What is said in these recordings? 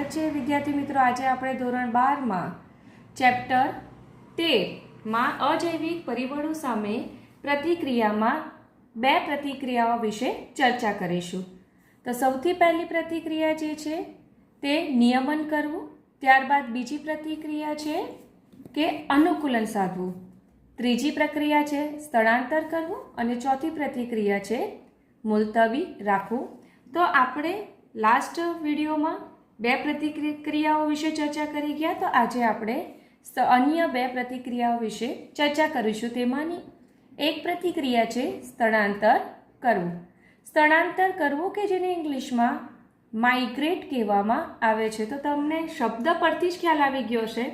સ્વાગત છે વિદ્યાર્થી મિત્રો। આજે આપણે ધોરણ 12 માં ચેપ્ટર 13 માં અજૈવિક પરિબળો સામે પ્રતિક્રિયામાં બે પ્રતિક્રિયાઓ વિશે ચર્ચા કરીશું। તો સૌથી પહેલી પ્રતિક્રિયા જે છે તે નિયમન કરવું, ત્યારબાદ બીજી પ્રતિક્રિયા છે કે અનુકૂલન સાધવું, ત્રીજી પ્રક્રિયા છે સ્થળાંતર કરવું અને ચોથી પ્રતિક્રિયા છે મુલતવી રાખવું। તો આપણે લાસ્ટ વિડીયોમાં બે પ્રતિક્રિયાઓ વિશે ચર્ચા કરી ગયા, તો આજે આપણે અન્ય બે પ્રતિક્રિયાઓ વિશે ચર્ચા કરીશું। તેમાંની એક પ્રતિક્રિયા છે સ્થળાંતર કરવું। સ્થળાંતર કરવું કે જેને ઇંગ્લિશમાં માઇગ્રેટ કહેવામાં આવે છે। તો તમને શબ્દ પરથી જ ખ્યાલ આવી ગયો છે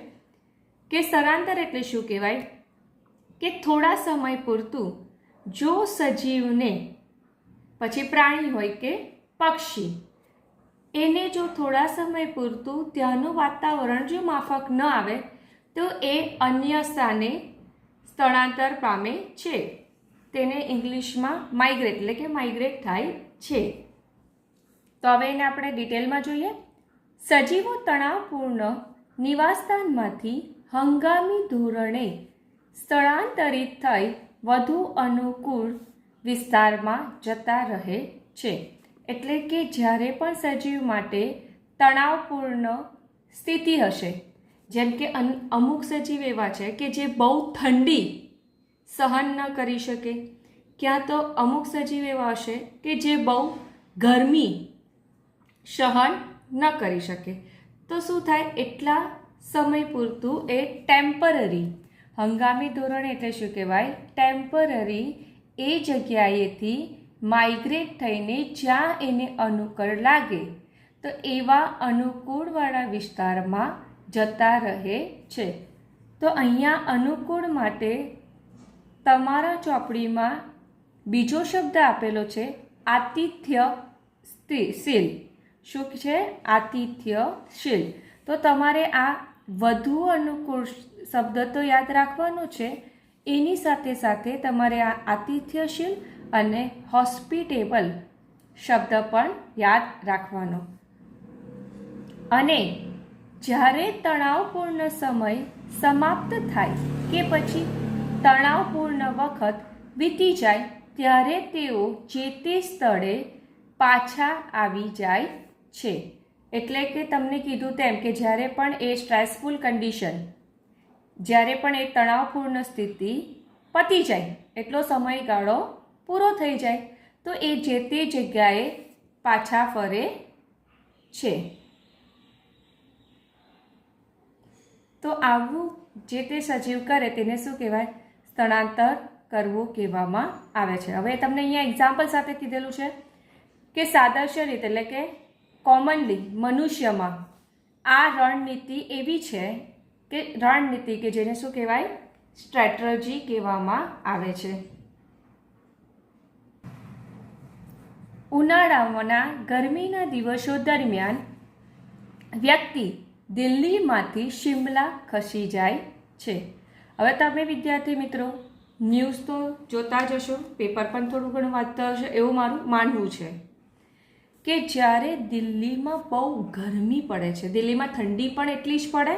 કે સ્થળાંતર એટલે શું કહેવાય કે થોડા સમય પૂરતું જો સજીવને, પછી પ્રાણી હોય કે પક્ષી, એને જો થોડા સમય પૂરતું ત્યાંનું વાતાવરણ જો માફક ન આવે તો એ અન્ય સ્થાને સ્થળાંતર પામે છે। તેને ઇંગ્લિશમાં માઇગ્રેટ એટલે કે માઇગ્રેટ થાય છે। તો હવે એને આપણે ડિટેલમાં જોઈએ। સજીવો તણાવપૂર્ણ નિવાસસ્થાનમાંથી હંગામી ધોરણે સ્થળાંતરિત થઈ વધુ અનુકૂળ વિસ્તારમાં જતા રહે છે। એટલે કે જ્યારે પણ સજીવ માટે તણાવપૂર્ણ સ્થિતિ હશે, જેમ કે અમુક સજીવ એવા છે કે જે બહુ ઠંડી સહન ન કરી શકે, ક્યાં તો અમુક સજીવ એવા હશે કે જે બહુ ગરમી સહન ન કરી શકે, તો શું થાય, એટલા સમય પૂરતું એ ટેમ્પરરી, હંગામી ધોરણે એટલે શું કહેવાય, ટેમ્પરરી એ જગ્યાએથી માઇગ્રેટ થઈને જ્યાં એને અનુકૂળ લાગે તો એવા અનુકૂળવાળા વિસ્તારમાં જતા રહે છે। તો અહીંયા અનુકૂળ માટે તમારા ચોપડીમાં બીજો શબ્દ આપેલો છે આતિથ્યશીલ। શું છે? આતિથ્યશીલ। તો તમારે આ વધુ અનુકૂળ શબ્દ તો યાદ રાખવાનો છે, એની સાથે સાથે તમારે આ આતિથ્યશીલ અને હોસ્પિટેબલ શબ્દ પણ યાદ રાખવાનો। અને જ્યારે તણાવપૂર્ણ સમય સમાપ્ત થાય કે પછી તણાવપૂર્ણ વખત વીતી જાય ત્યારે તેઓ જે તે સ્થળે પાછા આવી જાય છે। એટલે કે તમને કીધું તેમ કે જ્યારે પણ એ સ્ટ્રેસફુલ કન્ડિશન, જ્યારે પણ એ તણાવપૂર્ણ સ્થિતિ પતી જાય, એટલો સમયગાળો પૂરો થઈ જાય તો એ જે તે જગ્યાએ પાછા ફરે છે। તો આવું જે તે સજીવ કરે તેને શું કહેવાય, સ્થળાંતર કરવું કહેવામાં આવે છે। હવે તમને અહીંયા એક્ઝામ્પલ સાથે કીધેલું છે કે સાદૃશ્ય રીતે એટલે કે કોમનલી મનુષ્યમાં આ રણનીતિ એવી છે કે રણનીતિ કે જેને શું કહેવાય, સ્ટ્રેટેજી કહેવામાં આવે છે। ઉનાળાના ગરમીના દિવસો દરમિયાન વ્યક્તિ દિલ્હીમાંથી શિમલા ખસી જાય છે। હવે તમે વિદ્યાર્થી મિત્રો ન્યૂઝ તો જોતા જ હશો, પેપર પણ થોડું ઘણું વાંચતા હશો, એવું મારું માનવું છે કે જ્યારે દિલ્હીમાં બહુ ગરમી પડે છે, દિલ્હીમાં ઠંડી પણ એટલી જ પડે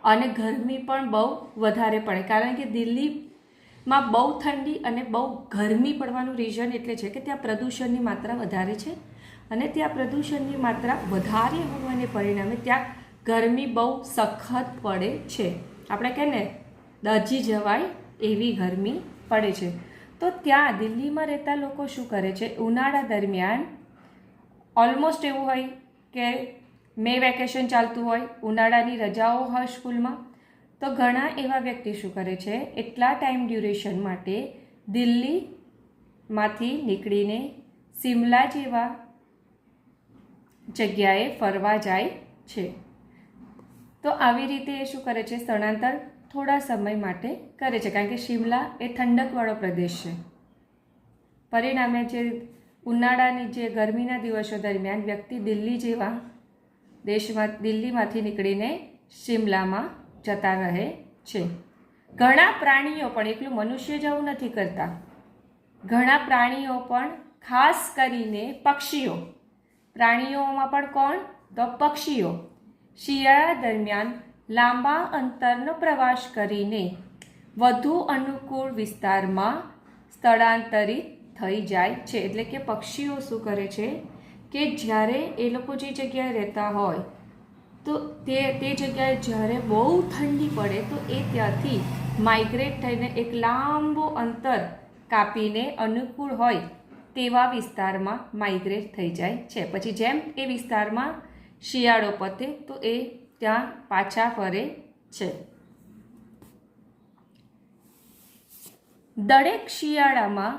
અને ગરમી પણ બહુ વધારે પડે, કારણ કે દિલ્હીમાં બહુ ઠંડી અને બહુ ગરમી પડવાનું રીઝન એટલે છે કે ત્યાં પ્રદૂષણની માત્રા વધારે છે અને ત્યાં પ્રદૂષણની માત્રા વધારે હોવાને પરિણામે ત્યાં ગરમી બહુ સખત પડે છે। આપણે કહે ને દજી જવાય એવી ગરમી પડે છે। તો ત્યાં દિલ્હીમાં રહેતા લોકો શું કરે છે, ઉનાળા દરમિયાન ઓલમોસ્ટ એવું હોય કે મે વેકેશન ચાલતું હોય, ઉનાળાની રજાઓ હોય સ્કૂલમાં, તો ઘણા એવા વ્યક્તિ શું કરે છે, એટલા ટાઈમ ડ્યુરેશન માટે દિલ્હીમાંથી નીકળીને શિમલા જેવા જગ્યાએ ફરવા જાય છે। તો આવી રીતે એ શું કરે છે, સ્થળાંતર થોડા સમય માટે કરે છે, કારણ કે શિમલા એ ઠંડકવાળો પ્રદેશ છે। પરિણામે જે ઉનાળાની જે ગરમીના દિવસો દરમિયાન વ્યક્તિ દિલ્હી જેવા દિલ્હીમાંથી નીકળીને શિમલામાં જતા રહે છે। ઘણા પ્રાણીઓ પણ, એકલું મનુષ્ય જ આવું નથી કરતા, ઘણા પ્રાણીઓ પણ, ખાસ કરીને પક્ષીઓ, પ્રાણીઓમાં પણ કોણ, તો પક્ષીઓ શિયાળા દરમિયાન લાંબા અંતરનો પ્રવાસ કરીને વધુ અનુકૂળ વિસ્તારમાં સ્થળાંતરિત થઈ જાય છે. એટલે કે પક્ષીઓ શું કરે છે કે જ્યારે એ લોકો જે જગ્યાએ રહેતા હોય તો તે જગ્યાએ જ્યારે બહુ ઠંડી પડે તો એ ત્યાંથી માઇગ્રેટ થઈને એક લાંબો અંતર કાપીને અનુકૂળ હોય તેવા વિસ્તારમાં માઇગ્રેટ થઈ જાય છે. પછી જેમ એ વિસ્તારમાં શિયાળો પતે તો એ ત્યાં પાછા ફરે છે. દરેક શિયાળામાં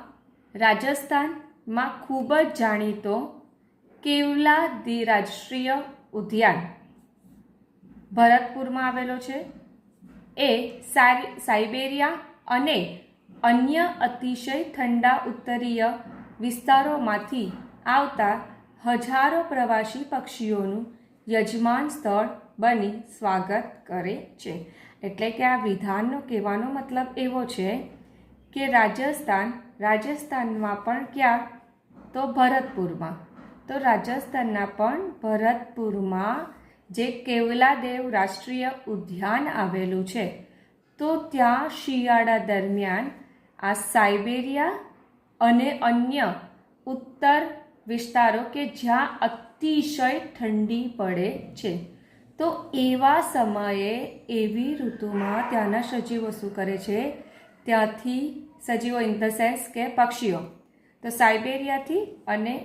રાજસ્થાનમાં ખૂબ જ જાણીતો કેવલા રાષ્ટ્રીય ઉદ્યાન ભરતપુરમાં આવેલો છે. એ સાઇબેરિયા અને અન્ય અતિશય ઠંડા ઉત્તરીય વિસ્તારોમાંથી આવતા હજારો પ્રવાસી પક્ષીઓનું યજમાન સ્થળ બની સ્વાગત કરે છે. એટલે કે આ વિધાનનો કહેવાનો મતલબ એવો છે કે રાજસ્થાનમાં પણ ક્યાં તો ભરતપુરમાં, તો રાજસ્થાનના પણ ભરતપુરમાં જે કેવલાદેવ રાષ્ટ્રીય ઉદ્યાન આવેલું છે તો ત્યાં શિયાળા દરમિયાન આ સાઇબેરિયા અને અન્ય ઉત્તર વિસ્તારો કે જ્યાં અતિશય ઠંડી પડે છે તો એવા સમયે એવી ઋતુમાં ત્યાંના સજીવો શું કરે છે, ત્યાંથી સજીવો ઇન ધ સેન્સ કે પક્ષીઓ તો સાઇબેરિયાથી અને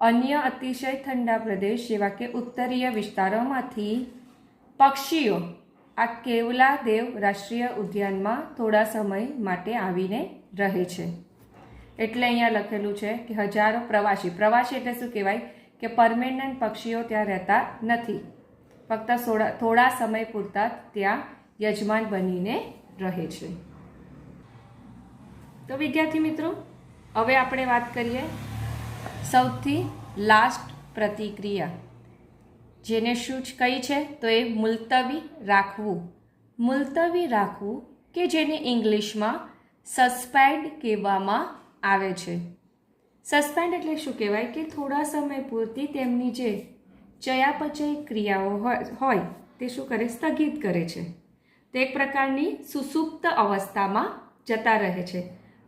અન્ય અતિશય ઠંડા પ્રદેશ જેવા કે ઉત્તરીય વિસ્તારોમાંથી પક્ષીઓ આ કેવલાદેવ રાષ્ટ્રીય ઉદ્યાનમાં થોડા સમય માટે આવીને રહે છે. એટલે અહીંયા લખેલું છે કે હજારો પ્રવાસી એટલે શું કહેવાય કે પરમેનન્ટ પક્ષીઓ ત્યાં રહેતા નથી, ફક્ત થોડા સમય પૂરતા ત્યાં યજમાન બનીને રહે છે. તો વિદ્યાર્થી મિત્રો, હવે આપણે વાત કરીએ સૌથી લાસ્ટ પ્રતિક્રિયા, જેને શું કઈ છે તો એ મુલતવી રાખવું. મુલતવી રાખવું કે જેને ઇંગ્લિશમાં સસ્પેન્ડ કહેવામાં આવે છે. સસ્પેન્ડ એટલે શું કહેવાય કે થોડા સમય પૂરતી તેમની જે ચયાપચય ક્રિયાઓ હોય તે શું કરે, સ્થગિત કરે છે. તે એક પ્રકારની સુસુપ્ત અવસ્થામાં જતા રહે છે.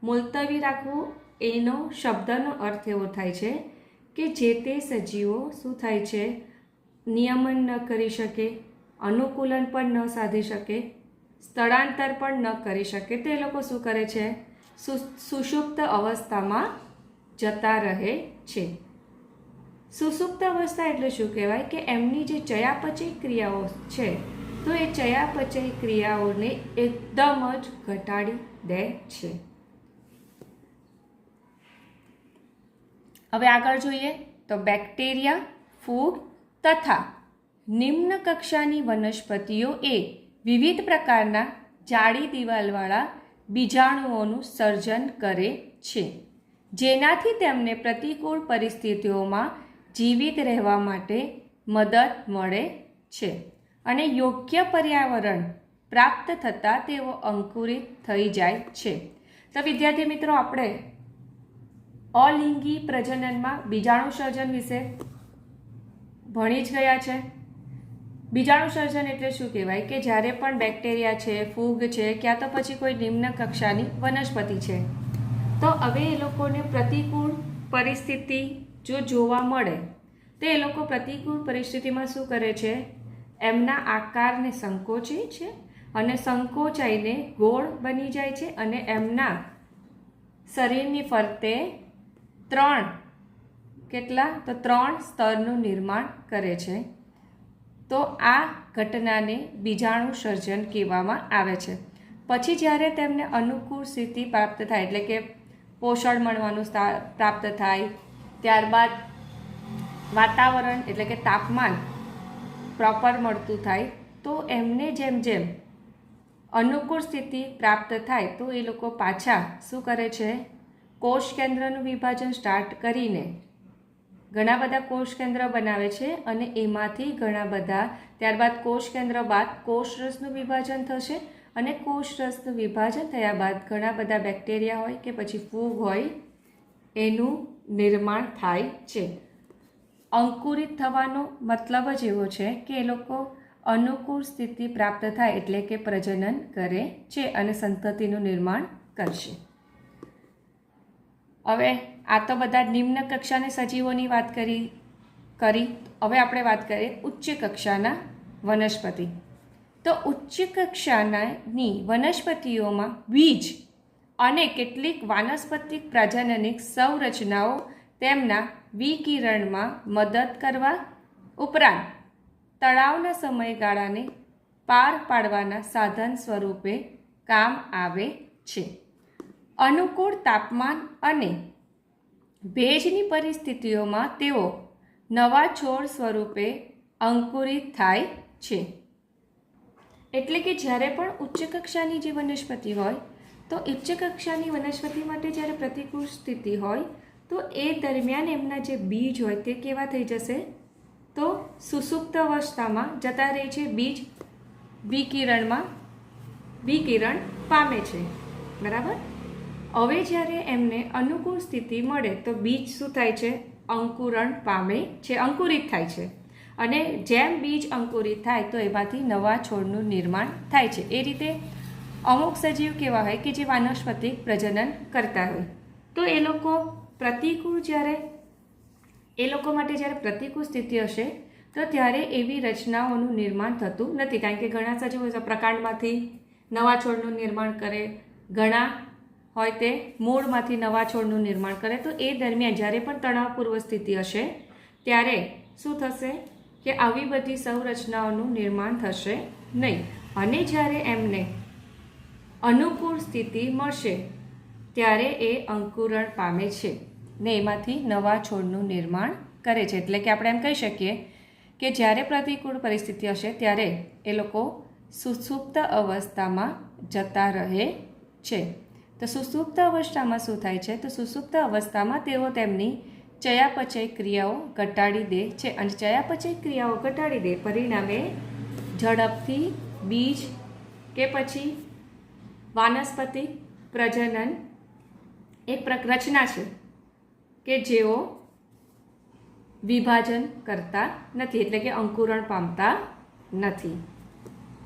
મુલતવી રાખવું એનો શબ્દનો અર્થ એવો થાય છે કે જે તે સજીવો શું થાય છે, નિયમન ન કરી શકે, અનુકૂલન પણ ન સાધી શકે, સ્થળાંતર પણ ન કરી શકે, તે લોકો શું કરે છે, સુષુપ્ત અવસ્થામાં જતા રહે છે. સુષુપ્ત અવસ્થા એટલે શું કહેવાય કે એમની જે ચયાપચય ક્રિયાઓ છે તો એ ચયાપચય ક્રિયાઓને એકદમ જ ઘટાડી દે છે. હવે આગળ જોઈએ તો બેક્ટેરિયા, ફૂગ તથા નિમ્ન કક્ષાની વનસ્પતિઓ એ વિવિધ પ્રકારના જાડી દિવાલવાળા બીજાણુઓનું સર્જન કરે છે, જેનાથી તેમને પ્રતિકૂળ પરિસ્થિતિઓમાં જીવિત રહેવા માટે મદદ મળે છે અને યોગ્ય પર્યાવરણ પ્રાપ્ત થતાં તેઓ અંકુરિત થઈ જાય છે. તો વિદ્યાર્થી મિત્રો, આપણે અલિંગી પ્રજનનમાં બીજાણુ સર્જન વિશે ભણી જ ગયા છે. બીજાણુ સર્જન એટલે શું કહેવાય કે જ્યારે પણ બેક્ટેરિયા છે, ફૂગ છે, ક્યાં તો પછી કોઈ નિમ્ન કક્ષાની વનસ્પતિ છે તો હવે એ લોકોને પ્રતિકૂળ પરિસ્થિતિ જો જોવા મળે તો એ લોકો પ્રતિકૂળ પરિસ્થિતિમાં શું કરે છે, એમના આકારને સંકોચે છે અને સંકોચાઈને ગોળ બની જાય છે અને એમના શરીરની ફરતે ત્રણ સ્તરનું નિર્માણ કરે છે. તો આ ઘટનાને બીજાણુ સર્જન કહેવામાં આવે છે. પછી જ્યારે તેમને અનુકૂળ સ્થિતિ પ્રાપ્ત થાય એટલે કે પોષણ મળવાનું પ્રાપ્ત થાય, ત્યારબાદ વાતાવરણ એટલે કે તાપમાન પ્રોપર મળતું થાય તો એમને જેમ જેમ અનુકૂળ સ્થિતિ પ્રાપ્ત થાય તો એ લોકો પાછા શું કરે છે, કોષ કેન્દ્રનું વિભાજન સ્ટાર્ટ કરીને ઘણા બધા કોષ કેન્દ્ર બનાવે છે અને એમાંથી ઘણા બધા ત્યારબાદ કોષ કેન્દ્ર બાદ કોષરસનું વિભાજન થશે અને કોષરસનું વિભાજન થયા બાદ ઘણા બધા બેક્ટેરિયા હોય કે પછી ફૂગ હોય એનું નિર્માણ થાય છે. અંકુરિત થવાનો મતલબ જ એવો છે કે એ લોકો અનુકૂળ સ્થિતિ પ્રાપ્ત થાય એટલે કે પ્રજનન કરે છે અને સંતતિનું નિર્માણ કરશે. હવે આ તો બધા નિમ્ન કક્ષાની સજીવોની વાત કરી. હવે આપણે વાત કરીએ ઉચ્ચ કક્ષાના વનસ્પતિ. તો ઉચ્ચ કક્ષાની વનસ્પતિઓમાં બીજ અને કેટલીક વાનસ્પતિક પ્રજનનિક સંરચનાઓ તેમના વિકિરણમાં મદદ કરવા ઉપરાંત તળાવના સમયગાળાને પાર પાડવાના સાધન સ્વરૂપે કામ આવે છે. અનુકૂળ તાપમાન અને ભેજની પરિસ્થિતિઓમાં તેઓ નવા છોડ સ્વરૂપે અંકુરિત થાય છે. એટલે કે જ્યારે પણ ઉચ્ચ કક્ષાની જે વનસ્પતિ હોય તો ઉચ્ચ કક્ષાની વનસ્પતિ માટે જ્યારે પ્રતિકૂળ સ્થિતિ હોય તો એ દરમિયાન એમના જે બીજ હોય તે કેવા થઈ જશે? તો સુષુપ્ત અવસ્થામાં જતા રહે છે. બીજ વિકિરણ પામે છે. બરાબર. હવે જ્યારે એમને અનુકૂળ સ્થિતિ મળે તો બીજ શું થાય છે? અંકુરણ પામે છે, અંકુરિત થાય છે. અને જેમ બીજ અંકુરિત થાય તો એમાંથી નવા છોડનું નિર્માણ થાય છે. એ રીતે અમુક સજીવ કેવા હોય કે જે વાનસ્પતિક પ્રજનન કરતા હોય તો એ લોકો માટે જ્યારે પ્રતિકૂળ સ્થિતિ હશે તો ત્યારે એવી રચનાઓનું નિર્માણ થતું નથી. કારણ કે ઘણા સજીવો પ્રકાંડમાંથી નવા છોડનું નિર્માણ કરે, ઘણા હોય તે મૂળમાંથી નવા છોડનું નિર્માણ કરે. તો એ દરમિયાન જ્યારે પણ તણાવપૂર્વ સ્થિતિ હશે ત્યારે શું થશે કે આવી બધી સંરચનાઓનું નિર્માણ થશે નહીં. અને જ્યારે એમને અનુકૂળ સ્થિતિ મળશે ત્યારે એ અંકુરણ પામે છે ને એમાંથી નવા છોડનું નિર્માણ કરે છે. એટલે કે આપણે એમ કહી શકીએ કે જ્યારે પ્રતિકૂળ પરિસ્થિતિ હશે ત્યારે એ લોકો સુષુપ્ત અવસ્થામાં જતા રહે છે. તો સુષુપ્ત અવસ્થામાં શું થાય છે? તો સુષુપ્ત અવસ્થામાં તેઓ તેમની ચયાપચય ક્રિયાઓ ઘટાડી દે છે. અને ચયાપચય ક્રિયાઓ ઘટાડી દે પરિણામે ઝડપથી બીજ કે પછી વાનસ્પતિક પ્રજનન એક રચના છે કે જેઓ વિભાજન કરતા નથી, એટલે કે અંકુરણ પામતા નથી.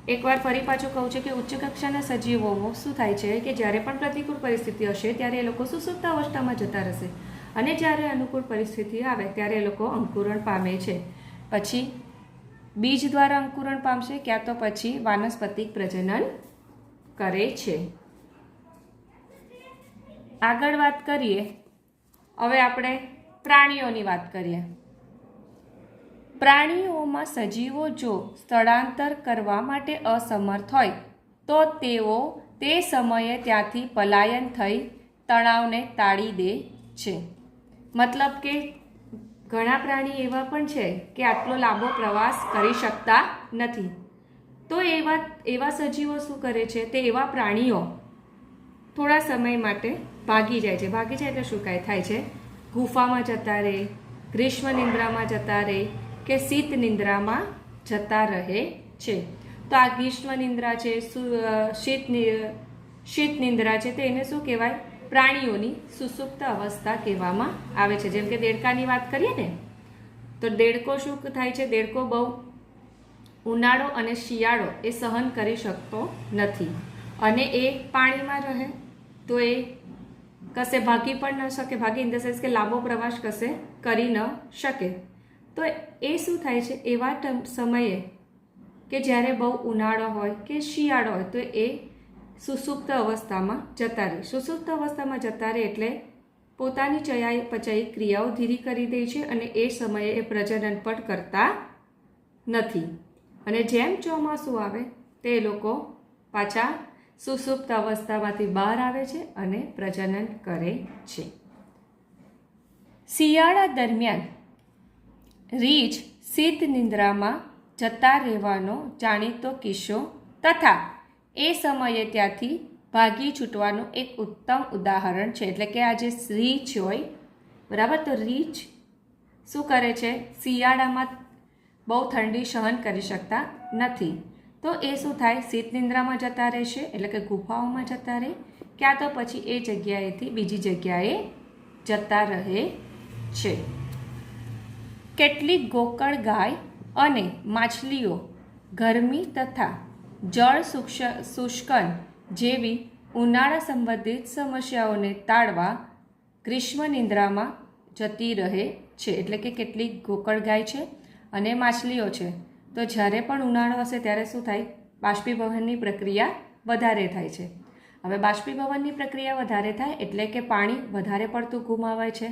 એકવાર ફરી પાછું કહું છું કે ઉચ્ચ કક્ષાના સજીવો શું થાય છે કે જ્યારે પણ પ્રતિકૂળ પરિસ્થિતિ હશે ત્યારે એ લોકો સુષુપ્ત અવસ્થામાં જતા રહેશે અને જ્યારે અનુકૂળ પરિસ્થિતિ આવે ત્યારે એ લોકો અંકુરણ પામે છે. પછી બીજ દ્વારા અંકુરણ પામશે ક્યાં તો પછી વાનસ્પતિક પ્રજનન કરે છે. આગળ વાત કરીએ. હવે આપણે પ્રાણીઓની વાત કરીએ. પ્રાણીઓમાં સજીવો જો સ્થળાંતર કરવા માટે અસમર્થ હોય તો તેઓ તે સમયે ત્યાંથી પલાયન થઈ તણાવને ટાળી દે છે. મતલબ કે ઘણા પ્રાણી એવા પણ છે કે આટલો લાંબો પ્રવાસ કરી શકતા નથી. તો એવા સજીવો શું કરે છે? તે એવા પ્રાણીઓ થોડા સમય માટે ભાગી જાય છે. ભાગી જાય એટલે શું થાય છે? ગુફામાં જતા રહે, ગ્રીષ્મ નિંદ્રામાં જતા રહે કે શીત નિંદ્રામાં જતા રહે છે. તો આ ગ્રીષ્મ નિંદ્રા છે, શીત નિંદ્રા છે, તો એને શું કહેવાય? પ્રાણીઓની સુષુપ્ત અવસ્થા કહેવામાં આવે છે. જેમ કે દેડકાની વાત કરીએ ને તો દેડકો શું થાય છે? દેડકો બહુ ઉનાળો અને શિયાળો એ સહન કરી શકતો નથી અને એ પાણીમાં રહે તો એ કશે ભાગી પણ ન શકે. ભાગી ઇન ધ સેન્સ કે લાંબો પ્રવાસ કશે કરી ન શકે. તો એ શું થાય છે? એવા સમયે કે જ્યારે બહુ ઉનાળો હોય કે શિયાળો હોય તો એ સુષુપ્ત અવસ્થામાં જતા રહે. સુષુપ્ત અવસ્થામાં જતા રહે એટલે પોતાની ચયાપચય ક્રિયાઓ ધીરી કરી દે છે અને એ સમયે એ પ્રજનન પણ કરતા નથી. અને જેમ ચોમાસું આવે તે લોકો પાછા સુષુપ્ત અવસ્થામાંથી બહાર આવે છે અને પ્રજનન કરે છે. શિયાળા દરમિયાન રીંછ શીત નિંદ્રામાં જતા રહેવાનો જાણીતો કિસ્સો તથા એ સમયે ત્યાંથી ભાગી છૂટવાનું એક ઉત્તમ ઉદાહરણ છે. એટલે કે આ જે રીંછ હોય બરાબર, તો રીંછ શું કરે છે? શિયાળામાં બહુ ઠંડી સહન કરી શકતા નથી તો એ શું થાય? શીત નિંદ્રામાં જતા રહેશે એટલે કે ગુફાઓમાં જતા રહે ક્યાં તો પછી એ જગ્યાએથી બીજી જગ્યાએ જતા રહે છે. કેટલીક ગોકળ ગાય અને માછલીઓ ગરમી તથા જળ શુષ્કન જેવી ઉનાળા સંબંધિત સમસ્યાઓને ટાળવા ગ્રીષ્મ નિંદ્રામાં જતી રહે છે. એટલે કે કેટલીક ગોકળ ગાય છે અને માછલીઓ છે, તો જ્યારે પણ ઉનાળો હશે ત્યારે શું થાય? બાષ્પીભવનની પ્રક્રિયા વધારે થાય છે. હવે બાષ્પીભવનની પ્રક્રિયા વધારે થાય એટલે કે પાણી વધારે પડતું ગુમાવાય છે.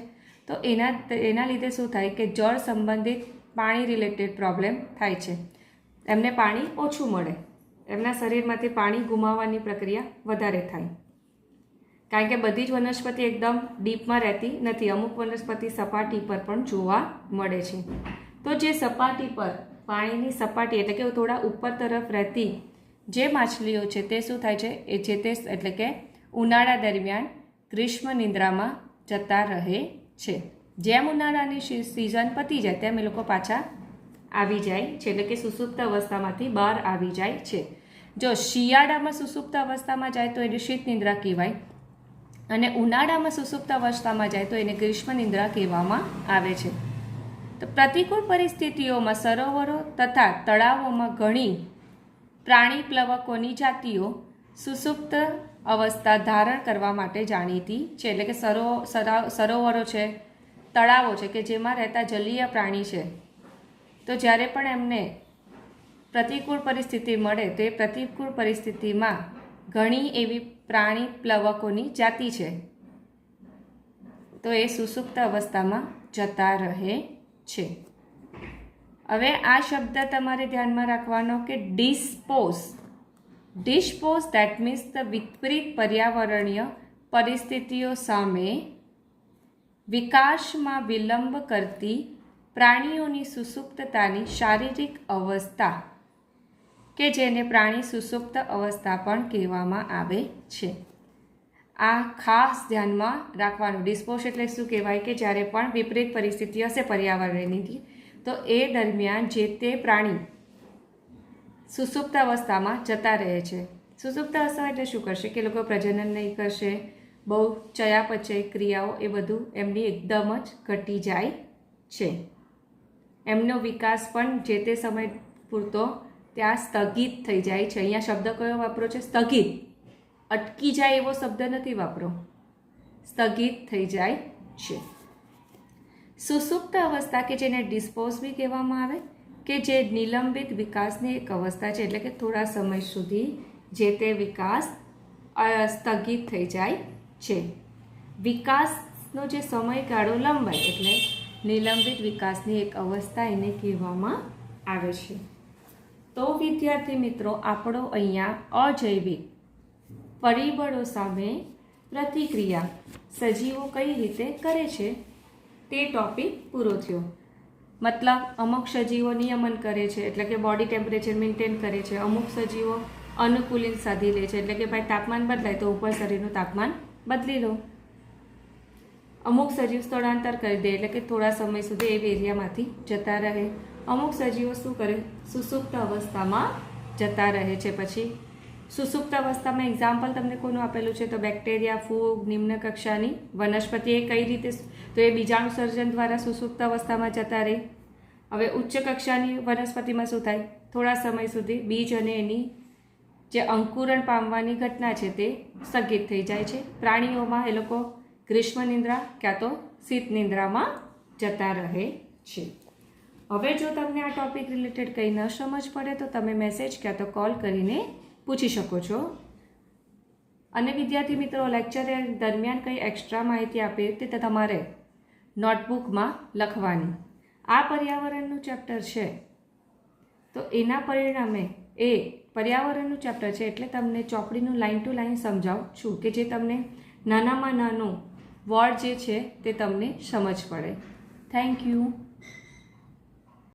તો એના લીધે શું થાય કે જળ સંબંધિત પાણી રિલેટેડ પ્રોબ્લેમ થાય છે. એમને પાણી ઓછું મળે, એમના શરીરમાંથી પાણી ગુમાવવાની પ્રક્રિયા વધારે થાય. કારણ કે બધી જ વનસ્પતિ એકદમ ડીપમાં રહેતી નથી, અમુક વનસ્પતિ સપાટી પર પણ જોવા મળે છે. તો જે સપાટી પર પાણીની સપાટી એટલે કે થોડા ઉપર તરફ રહેતી જે માછલીઓ છે તે શું થાય છે? એ જે તે એટલે કે ઉનાળા દરમિયાન ગ્રીષ્મ નિંદ્રામાં જતા રહે છે. જેમ ઉનાળાની સિઝન પતી જાય તેમ એ લોકો પાછા આવી જાય છે, એટલે કે સુસુપ્ત અવસ્થામાંથી બહાર આવી જાય છે. જો શિયાળામાં સુસુપ્ત અવસ્થામાં જાય તો એને શીત નિંદ્રા કહેવાય, અને ઉનાળામાં સુસુપ્ત અવસ્થામાં જાય તો એને ગ્રીષ્મ નિંદ્રા કહેવામાં આવે છે. તો પ્રતિકૂળ પરિસ્થિતિઓમાં સરોવરો તથા તળાવોમાં ઘણી પ્રાણી પ્લવકોની જાતિઓ સુસુપ્ત અવસ્થા ધારણ કરવા માટે જાણીતી છે. એટલે કે સરોવરો છે, તળાવો છે કે જેમાં રહેતા જલીય પ્રાણી છે, તો જ્યારે પણ એમને પ્રતિકૂળ પરિસ્થિતિ મળે તો એ પ્રતિકૂળ પરિસ્થિતિમાં ઘણી એવી પ્રાણી પ્લવકોની જાતિ છે, તો એ સુસુપ્ત અવસ્થામાં જતા રહે છે. હવે આ શબ્દ તમારે ધ્યાનમાં રાખવાનો કે ડિસ્પોઝ ધેટ મીન્સ ધ વિપરીત પર્યાવરણીય પરિસ્થિતિઓ સામે વિકાસમાં વિલંબ કરતી પ્રાણીઓની સુસુપ્તતાની શારીરિક અવસ્થા કે જેને પ્રાણી સુસુપ્ત અવસ્થા પણ કહેવામાં આવે છે. આ ખાસ ધ્યાનમાં રાખવાનું. ડિસ્પોઝ એટલે શું કહેવાય કે જ્યારે પણ વિપરીત પરિસ્થિતિ હશે પર્યાવરણની તો એ દરમિયાન જે તે પ્રાણી સુસુપ્ત અવસ્થામાં જતા રહે છે. સુસુપ્ત અવસ્થા એટલે શું કરશે કે લોકો પ્રજનન નહીં કરશે, બહુ ચયાપચય ક્રિયાઓ એ બધું એમની એકદમ જ ઘટી જાય છે. એમનો વિકાસ પણ જે તે સમય પૂરતો ત્યાં સ્થગિત થઈ જાય છે. અહીંયા શબ્દ કયો વાપરો છે? સ્થગિત. અટકી જાય એવો શબ્દ નથી વાપરો, સ્થગિત થઈ જાય છે. સુસુપ્ત અવસ્થા કે જેને ડિસ્પોઝ બી કહેવામાં આવે કે જે નિલંબિત વિકાસની એક અવસ્થા છે, એટલે કે થોડા સમય સુધી જે તે વિકાસ સ્થગિત થઈ જાય છે. વિકાસનો જે સમયગાળો લંબાય એટલે નિલંબિત વિકાસની એક અવસ્થા એને કહેવામાં આવે છે. તો વિદ્યાર્થી મિત્રો, આપણો અહીંયા અજૈવિક પરિબળો સામે પ્રતિક્રિયા સજીવો કઈ રીતે કરે છે તે ટોપિક પૂરો થયો. મતલબ અમુક સજીવો નિયમન કરે છે એટલે કે બોડી ટેમ્પરેચર મેન્ટેન કરે છે, અમુક સજીવો અનુકૂલિત સાધી લે છે એટલે કે ભાઈ તાપમાન બદલાય તો ઉપર શરીરનું તાપમાન બદલી લો. અમુક સજીવ સ્થળાંતર કરી દે એટલે કે થોડા સમય સુધી એ એરિયામાંથી જતા રહે. અમુક સજીવો શું કરે? સુસુપ્ત અવસ્થામાં જતા રહે છે. પછી સુસુપ્ત અવસ્થામાં એક્ઝામ્પલ તમને કોનું આપેલું છે? તો બેક્ટેરિયા, ફૂગ, નિમ્ન કક્ષાની વનસ્પતિ. એ કઈ રીતે? તો એ બીજાણુ સર્જન દ્વારા સુસુપ્ત અવસ્થામાં જતા રહે. હવે ઉચ્ચ કક્ષાની વનસ્પતિમાં શું થાય? થોડા સમય સુધી બીજ અને એની જે અંકુરણ પામવાની ઘટના છે તે સ્થગિત થઈ જાય છે. પ્રાણીઓમાં એ લોકો ગ્રીષ્મ નિંદ્રા ક્યાં તો શીત નિંદ્રામાં જતા રહે છે. હવે જો તમને આ ટોપિક રિલેટેડ કંઈ ન સમજ પડે તો તમે મેસેજ ક્યાં તો કોલ કરીને પૂછી શકો છો. અને વિદ્યાર્થી મિત્રો, લેક્ચર દરમિયાન કંઈ એક્સ્ટ્રા માહિતી આપી તે તમારે નોટબુકમાં લખવાની. આ પર્યાવરણનું ચેપ્ટર છે તો એના પરિણામે એ પર્યાવરણનું ચેપ્ટર છે એટલે તમને ચોપડીનું લાઇન ટુ લાઇન સમજાવું છું કે જે તમને નાનામાં નાનું વર્ડ જે છે તે તમને સમજ પડે. Thank you.